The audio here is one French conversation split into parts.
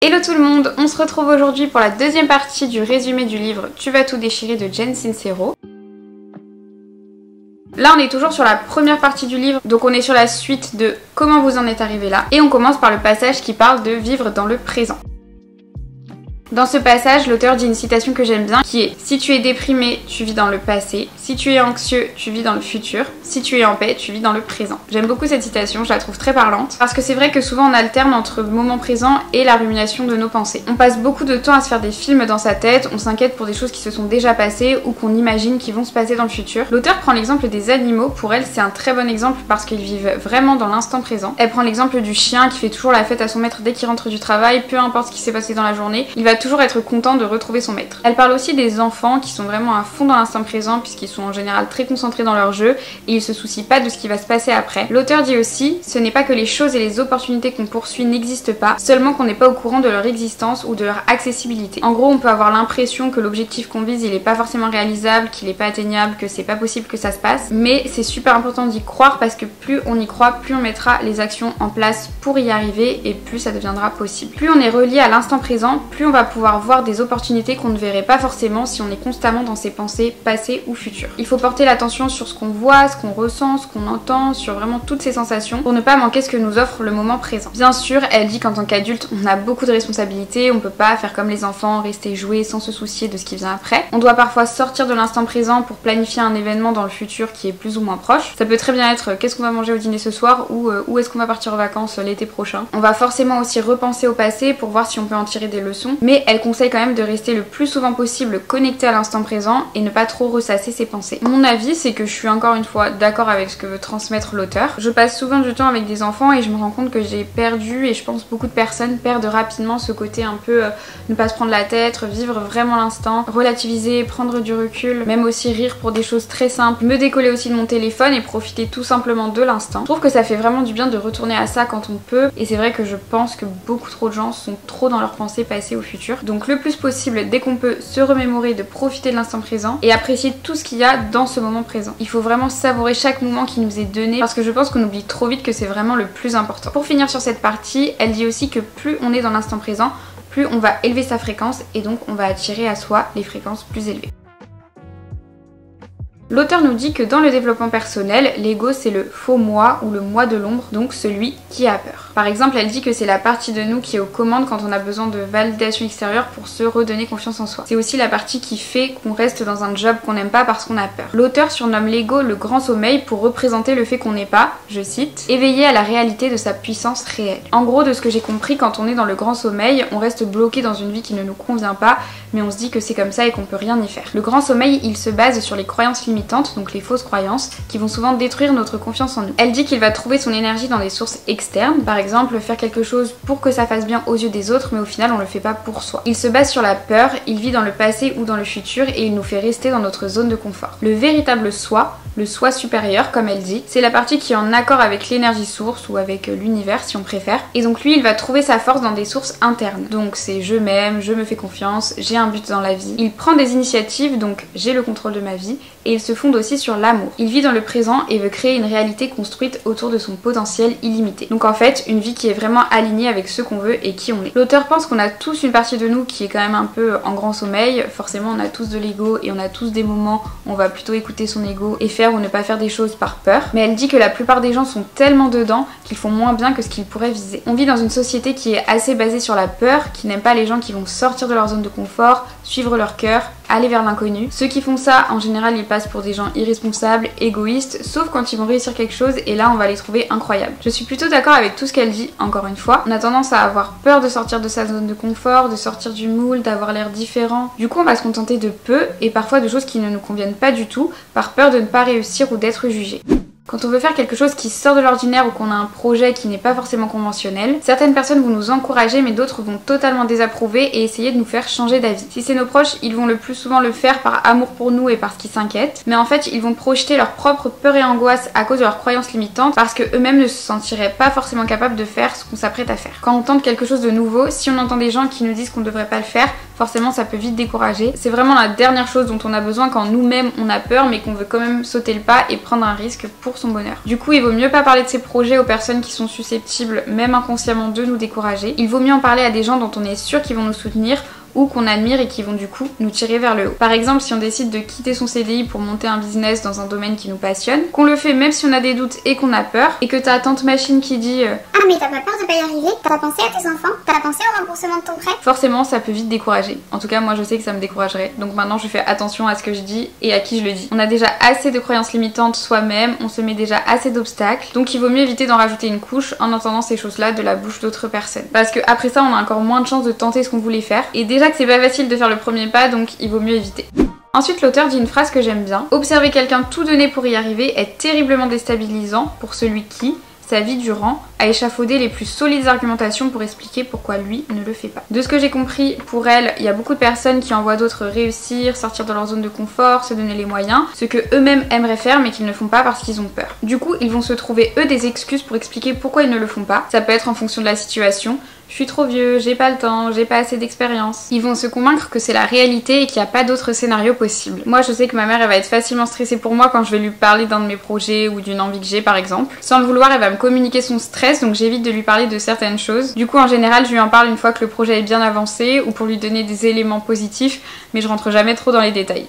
Hello tout le monde, on se retrouve aujourd'hui pour la deuxième partie du résumé du livre Tu vas tout déchirer de Jen Sincero. Là on est toujours sur la première partie du livre, donc on est sur la suite de comment vous en êtes arrivé là. Et on commence par le passage qui parle de vivre dans le présent. Dans ce passage, l'auteur dit une citation que j'aime bien qui est « Si tu es déprimé, tu vis dans le passé. Si tu es anxieux, tu vis dans le futur. Si tu es en paix, tu vis dans le présent. » J'aime beaucoup cette citation, je la trouve très parlante parce que c'est vrai que souvent on alterne entre le moment présent et la rumination de nos pensées. On passe beaucoup de temps à se faire des films dans sa tête, on s'inquiète pour des choses qui se sont déjà passées ou qu'on imagine qui vont se passer dans le futur. L'auteur prend l'exemple des animaux, pour elle c'est un très bon exemple parce qu'ils vivent vraiment dans l'instant présent. Elle prend l'exemple du chien qui fait toujours la fête à son maître dès qu'il rentre du travail, peu importe ce qui s'est passé dans la journée, il va toujours être content de retrouver son maître. Elle parle aussi des enfants qui sont vraiment à fond dans l'instant présent puisqu'ils sont en général très concentrés dans leur jeu et ils se soucient pas de ce qui va se passer après. L'auteur dit aussi, ce n'est pas que les choses et les opportunités qu'on poursuit n'existent pas, seulement qu'on n'est pas au courant de leur existence ou de leur accessibilité. En gros, on peut avoir l'impression que l'objectif qu'on vise, il est pas forcément réalisable, qu'il est pas atteignable, que c'est pas possible que ça se passe, mais c'est super important d'y croire parce que plus on y croit, plus on mettra les actions en place pour y arriver et plus ça deviendra possible. Plus on est relié à l'instant présent, plus on va pouvoir voir des opportunités qu'on ne verrait pas forcément si on est constamment dans ses pensées passées ou futures. Il faut porter l'attention sur ce qu'on voit, ce qu'on ressent, ce qu'on entend, sur vraiment toutes ces sensations pour ne pas manquer ce que nous offre le moment présent. Bien sûr, elle dit qu'en tant qu'adulte, on a beaucoup de responsabilités, on peut pas faire comme les enfants, rester jouer sans se soucier de ce qui vient après. On doit parfois sortir de l'instant présent pour planifier un événement dans le futur qui est plus ou moins proche. Ça peut très bien être qu'est-ce qu'on va manger au dîner ce soir ou où est-ce qu'on va partir en vacances l'été prochain. On va forcément aussi repenser au passé pour voir si on peut en tirer des leçons, mais elle conseille quand même de rester le plus souvent possible connecté à l'instant présent et ne pas trop ressasser ses pensées. Mon avis, c'est que je suis encore une fois d'accord avec ce que veut transmettre l'auteur. Je passe souvent du temps avec des enfants et je me rends compte que j'ai perdu, et je pense beaucoup de personnes perdent rapidement ce côté un peu ne pas se prendre la tête, vivre vraiment l'instant, relativiser, prendre du recul, même aussi rire pour des choses très simples, me décoller aussi de mon téléphone et profiter tout simplement de l'instant. Je trouve que ça fait vraiment du bien de retourner à ça quand on peut, et c'est vrai que je pense que beaucoup trop de gens sont trop dans leurs pensées passées au futur. Donc le plus possible, dès qu'on peut, se remémorer, de profiter de l'instant présent et apprécier tout ce qu'il y a dans ce moment présent. Il faut vraiment savourer chaque moment qui nous est donné parce que je pense qu'on oublie trop vite que c'est vraiment le plus important. Pour finir sur cette partie, elle dit aussi que plus on est dans l'instant présent, plus on va élever sa fréquence et donc on va attirer à soi les fréquences plus élevées. L'auteur nous dit que dans le développement personnel, l'ego c'est le faux moi ou le moi de l'ombre, donc celui qui a peur. Par exemple, elle dit que c'est la partie de nous qui est aux commandes quand on a besoin de validation extérieure pour se redonner confiance en soi. C'est aussi la partie qui fait qu'on reste dans un job qu'on n'aime pas parce qu'on a peur. L'auteur surnomme l'ego le grand sommeil pour représenter le fait qu'on n'est pas, je cite, éveillé à la réalité de sa puissance réelle. En gros, de ce que j'ai compris, quand on est dans le grand sommeil, on reste bloqué dans une vie qui ne nous convient pas, mais on se dit que c'est comme ça et qu'on peut rien y faire. Le grand sommeil, il se base sur les croyances limitantes, donc les fausses croyances, qui vont souvent détruire notre confiance en nous. Elle dit qu'il va trouver son énergie dans des sources externes, par exemple faire quelque chose pour que ça fasse bien aux yeux des autres, mais au final on le fait pas pour soi. Il se base sur la peur, il vit dans le passé ou dans le futur et il nous fait rester dans notre zone de confort. Le véritable soi, le soi supérieur comme elle dit, c'est la partie qui est en accord avec l'énergie source ou avec l'univers si on préfère, et donc lui il va trouver sa force dans des sources internes. Donc c'est je m'aime, je me fais confiance, j'ai un but dans la vie, il prend des initiatives, donc j'ai le contrôle de ma vie, et il se fonde aussi sur l'amour. Il vit dans le présent et veut créer une réalité construite autour de son potentiel illimité. Donc en fait, une vie qui est vraiment alignée avec ce qu'on veut et qui on est. L'auteur pense qu'on a tous une partie de nous qui est quand même un peu en grand sommeil. Forcément, on a tous de l'ego et on a tous des moments où on va plutôt écouter son ego et faire ou ne pas faire des choses par peur. Mais elle dit que la plupart des gens sont tellement dedans qu'ils font moins bien que ce qu'ils pourraient viser. On vit dans une société qui est assez basée sur la peur, qui n'aime pas les gens qui vont sortir de leur zone de confort, suivre leur cœur, aller vers l'inconnu. Ceux qui font ça, en général, ils passent pour des gens irresponsables, égoïstes, sauf quand ils vont réussir quelque chose et là on va les trouver incroyables. Je suis plutôt d'accord avec tout ce qu'elle dit, encore une fois. On a tendance à avoir peur de sortir de sa zone de confort, de sortir du moule, d'avoir l'air différent. Du coup on va se contenter de peu et parfois de choses qui ne nous conviennent pas du tout, par peur de ne pas réussir ou d'être jugé. Quand on veut faire quelque chose qui sort de l'ordinaire ou qu'on a un projet qui n'est pas forcément conventionnel, certaines personnes vont nous encourager mais d'autres vont totalement désapprouver et essayer de nous faire changer d'avis. Si c'est nos proches, ils vont le plus souvent le faire par amour pour nous et parce qu'ils s'inquiètent, mais en fait ils vont projeter leur propre peur et angoisse à cause de leurs croyances limitantes parce que eux-mêmes ne se sentiraient pas forcément capables de faire ce qu'on s'apprête à faire. Quand on tente quelque chose de nouveau, si on entend des gens qui nous disent qu'on ne devrait pas le faire, forcément ça peut vite décourager. C'est vraiment la dernière chose dont on a besoin quand nous-mêmes on a peur mais qu'on veut quand même sauter le pas et prendre un risque pour son bonheur. Du coup, il vaut mieux pas parler de ces projets aux personnes qui sont susceptibles, même inconsciemment, de nous décourager. Il vaut mieux en parler à des gens dont on est sûr qu'ils vont nous soutenir ou qu'on admire et qui vont du coup nous tirer vers le haut. Par exemple, si on décide de quitter son CDI pour monter un business dans un domaine qui nous passionne, qu'on le fait même si on a des doutes et qu'on a peur, et que t'as tante machine qui dit ah mais t'as pas peur de pas y arriver? T'as pensé à tes enfants? T'as pensé au remboursement de ton prêt? Forcément, ça peut vite décourager. En tout cas, moi je sais que ça me découragerait. Donc maintenant, je fais attention à ce que je dis et à qui je le dis. On a déjà assez de croyances limitantes soi-même, on se met déjà assez d'obstacles, donc il vaut mieux éviter d'en rajouter une couche en entendant ces choses-là de la bouche d'autres personnes. Parce que après ça, on a encore moins de chances de tenter ce qu'on voulait faire. Et déjà que c'est pas facile de faire le premier pas, donc il vaut mieux éviter. Ensuite, l'auteur dit une phrase que j'aime bien. Observer quelqu'un tout donner pour y arriver est terriblement déstabilisant pour celui qui, sa vie durant, a échafaudé les plus solides argumentations pour expliquer pourquoi lui ne le fait pas. De ce que j'ai compris, pour elle, il y a beaucoup de personnes qui envoient d'autres réussir, sortir de leur zone de confort, se donner les moyens, ce que eux-mêmes aimeraient faire mais qu'ils ne font pas parce qu'ils ont peur. Du coup, ils vont se trouver eux des excuses pour expliquer pourquoi ils ne le font pas. Ça peut être en fonction de la situation. Je suis trop vieux, j'ai pas le temps, j'ai pas assez d'expérience. Ils vont se convaincre que c'est la réalité et qu'il n'y a pas d'autre scénario possible. Moi, je sais que ma mère, elle va être facilement stressée pour moi quand je vais lui parler d'un de mes projets ou d'une envie que j'ai, par exemple. Sans le vouloir, elle va me communiquer son stress, donc j'évite de lui parler de certaines choses. Du coup, en général, je lui en parle une fois que le projet est bien avancé ou pour lui donner des éléments positifs, mais je rentre jamais trop dans les détails.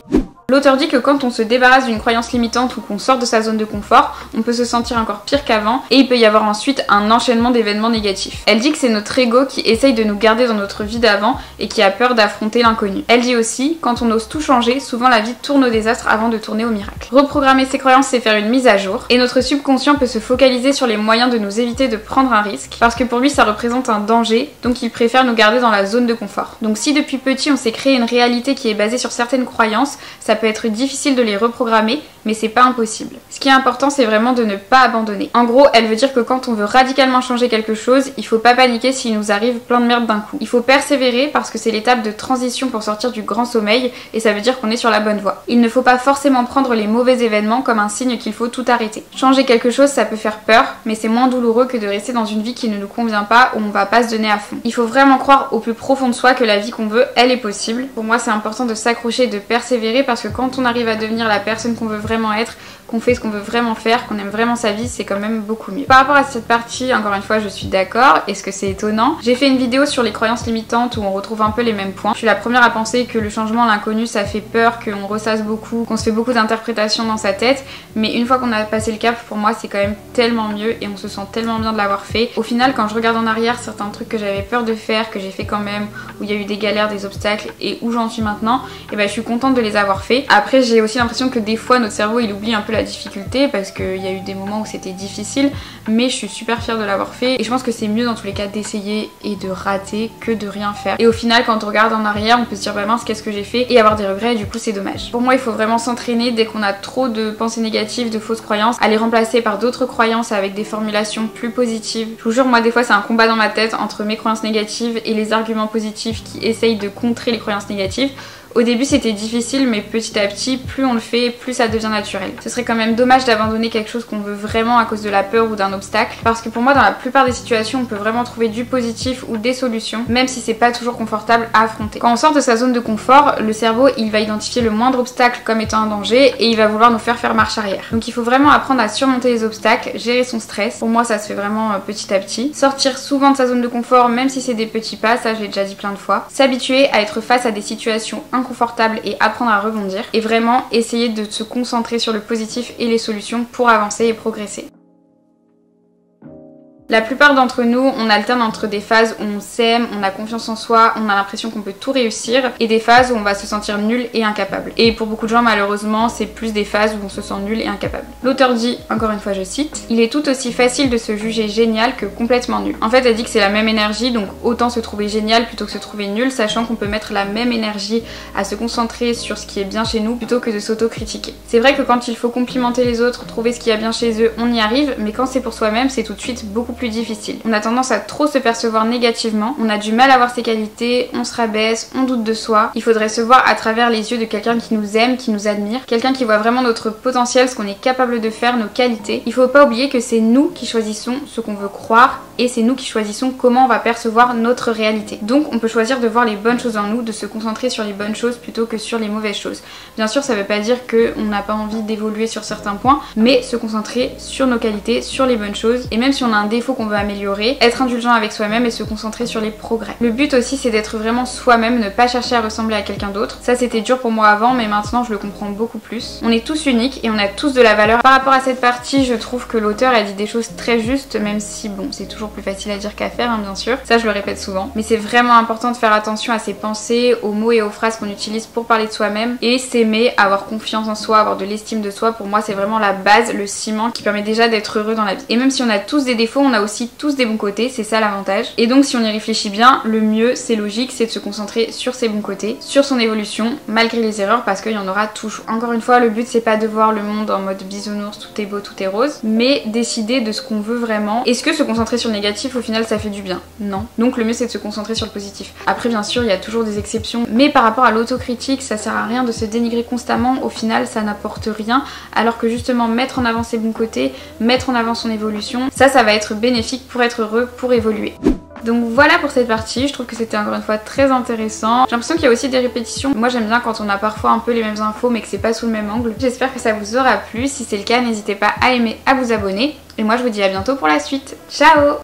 L'auteur dit que quand on se débarrasse d'une croyance limitante ou qu'on sort de sa zone de confort, on peut se sentir encore pire qu'avant et il peut y avoir ensuite un enchaînement d'événements négatifs. Elle dit que c'est notre ego qui essaye de nous garder dans notre vie d'avant et qui a peur d'affronter l'inconnu. Elle dit aussi, quand on ose tout changer, souvent la vie tourne au désastre avant de tourner au miracle. Reprogrammer ses croyances, c'est faire une mise à jour et notre subconscient peut se focaliser sur les moyens de nous éviter de prendre un risque parce que pour lui ça représente un danger, donc il préfère nous garder dans la zone de confort. Donc si depuis petit on s'est créé une réalité qui est basée sur certaines croyances, ça peut être difficile de les reprogrammer, mais c'est pas impossible. Ce qui est important, c'est vraiment de ne pas abandonner. En gros, elle veut dire que quand on veut radicalement changer quelque chose, il faut pas paniquer s'il nous arrive plein de merde d'un coup. Il faut persévérer parce que c'est l'étape de transition pour sortir du grand sommeil et ça veut dire qu'on est sur la bonne voie. Il ne faut pas forcément prendre les mauvais événements comme un signe qu'il faut tout arrêter. Changer quelque chose, ça peut faire peur, mais c'est moins douloureux que de rester dans une vie qui ne nous convient pas où on va pas se donner à fond. Il faut vraiment croire au plus profond de soi que la vie qu'on veut, elle est possible. Pour moi, c'est important de s'accrocher et de persévérer parce que quand on arrive à devenir la personne qu'on veut vraiment être, qu'on fait ce qu'on veut vraiment faire, qu'on aime vraiment sa vie, c'est quand même beaucoup mieux. Par rapport à cette partie, encore une fois, je suis d'accord. Est-ce que c'est étonnant? J'ai fait une vidéo sur les croyances limitantes où on retrouve un peu les mêmes points. Je suis la première à penser que le changement, l'inconnu, ça fait peur, qu'on ressasse beaucoup, qu'on se fait beaucoup d'interprétations dans sa tête. Mais une fois qu'on a passé le cap, pour moi, c'est quand même tellement mieux et on se sent tellement bien de l'avoir fait. Au final, quand je regarde en arrière certains trucs que j'avais peur de faire, que j'ai fait quand même, où il y a eu des galères, des obstacles et où j'en suis maintenant, et ben je suis contente de les avoir fait. Après, j'ai aussi l'impression que des fois, notre cerveau, il oublie un peu la difficulté parce qu'il y a eu des moments où c'était difficile, mais je suis super fière de l'avoir fait et je pense que c'est mieux dans tous les cas d'essayer et de rater que de rien faire. Et au final, quand on regarde en arrière, on peut se dire bah mince, qu'est-ce que j'ai fait et avoir des regrets, et du coup c'est dommage. Pour moi, il faut vraiment s'entraîner dès qu'on a trop de pensées négatives, de fausses croyances, à les remplacer par d'autres croyances avec des formulations plus positives. Je vous jure, moi des fois c'est un combat dans ma tête entre mes croyances négatives et les arguments positifs qui essayent de contrer les croyances négatives. Au début c'était difficile, mais petit à petit, plus on le fait, plus ça devient naturel. Ce serait quand même dommage d'abandonner quelque chose qu'on veut vraiment à cause de la peur ou d'un obstacle, parce que pour moi dans la plupart des situations on peut vraiment trouver du positif ou des solutions, même si c'est pas toujours confortable à affronter. Quand on sort de sa zone de confort, le cerveau il va identifier le moindre obstacle comme étant un danger et il va vouloir nous faire marche arrière. Donc il faut vraiment apprendre à surmonter les obstacles, gérer son stress. Pour moi ça se fait vraiment petit à petit. Sortir souvent de sa zone de confort, même si c'est des petits pas, ça je l'ai déjà dit plein de fois. S'habituer à être face à des situations inconfortable et apprendre à rebondir et vraiment essayer de se concentrer sur le positif et les solutions pour avancer et progresser. La plupart d'entre nous, on alterne entre des phases où on s'aime, on a confiance en soi, on a l'impression qu'on peut tout réussir, et des phases où on va se sentir nul et incapable. Et pour beaucoup de gens, malheureusement, c'est plus des phases où on se sent nul et incapable. L'auteur dit, encore une fois je cite, « Il est tout aussi facile de se juger génial que complètement nul. » En fait, elle dit que c'est la même énergie, donc autant se trouver génial plutôt que se trouver nul, sachant qu'on peut mettre la même énergie à se concentrer sur ce qui est bien chez nous plutôt que de s'auto-critiquer. C'est vrai que quand il faut complimenter les autres, trouver ce qu'il y a bien chez eux, on y arrive, mais quand c'est pour soi-même, c'est tout de suite beaucoup plus difficile. On a tendance à trop se percevoir négativement, on a du mal à voir ses qualités, on se rabaisse, on doute de soi. Il faudrait se voir à travers les yeux de quelqu'un qui nous aime, qui nous admire, quelqu'un qui voit vraiment notre potentiel, ce qu'on est capable de faire, nos qualités. Il faut pas oublier que c'est nous qui choisissons ce qu'on veut croire et c'est nous qui choisissons comment on va percevoir notre réalité. Donc on peut choisir de voir les bonnes choses en nous, de se concentrer sur les bonnes choses plutôt que sur les mauvaises choses. Bien sûr, ça veut pas dire qu'on n'a pas envie d'évoluer sur certains points, mais se concentrer sur nos qualités, sur les bonnes choses, et même si on a un défaut qu'on veut améliorer, être indulgent avec soi-même et se concentrer sur les progrès. Le but aussi, c'est d'être vraiment soi-même, ne pas chercher à ressembler à quelqu'un d'autre. Ça, c'était dur pour moi avant, mais maintenant je le comprends beaucoup plus. On est tous uniques et on a tous de la valeur. Par rapport à cette partie, je trouve que l'auteur a dit des choses très justes, même si bon, c'est toujours plus facile à dire qu'à faire, hein, bien sûr. Ça, je le répète souvent. Mais c'est vraiment important de faire attention à ses pensées, aux mots et aux phrases qu'on utilise pour parler de soi-même et s'aimer, avoir confiance en soi, avoir de l'estime de soi. Pour moi, c'est vraiment la base, le ciment qui permet déjà d'être heureux dans la vie. Et même si on a tous des défauts, on a aussi tous des bons côtés, c'est ça l'avantage. Et donc, si on y réfléchit bien, le mieux, c'est logique, c'est de se concentrer sur ses bons côtés, sur son évolution, malgré les erreurs, parce qu'il y en aura toujours. Encore une fois, le but, c'est pas de voir le monde en mode bisounours, tout est beau, tout est rose, mais décider de ce qu'on veut vraiment. Est-ce que se concentrer sur le négatif, au final, ça fait du bien? Non. Donc le mieux, c'est de se concentrer sur le positif. Après, bien sûr, il y a toujours des exceptions, mais par rapport à l'autocritique, ça sert à rien de se dénigrer constamment. Au final, ça n'apporte rien, alors que justement, mettre en avant ses bons côtés, mettre en avant son évolution, ça va être bénéfique pour être heureux, pour évoluer. Donc voilà pour cette partie, je trouve que c'était encore une fois très intéressant. J'ai l'impression qu'il y a aussi des répétitions. Moi j'aime bien quand on a parfois un peu les mêmes infos mais que c'est pas sous le même angle. J'espère que ça vous aura plu, si c'est le cas n'hésitez pas à aimer, à vous abonner. Et moi je vous dis à bientôt pour la suite. Ciao!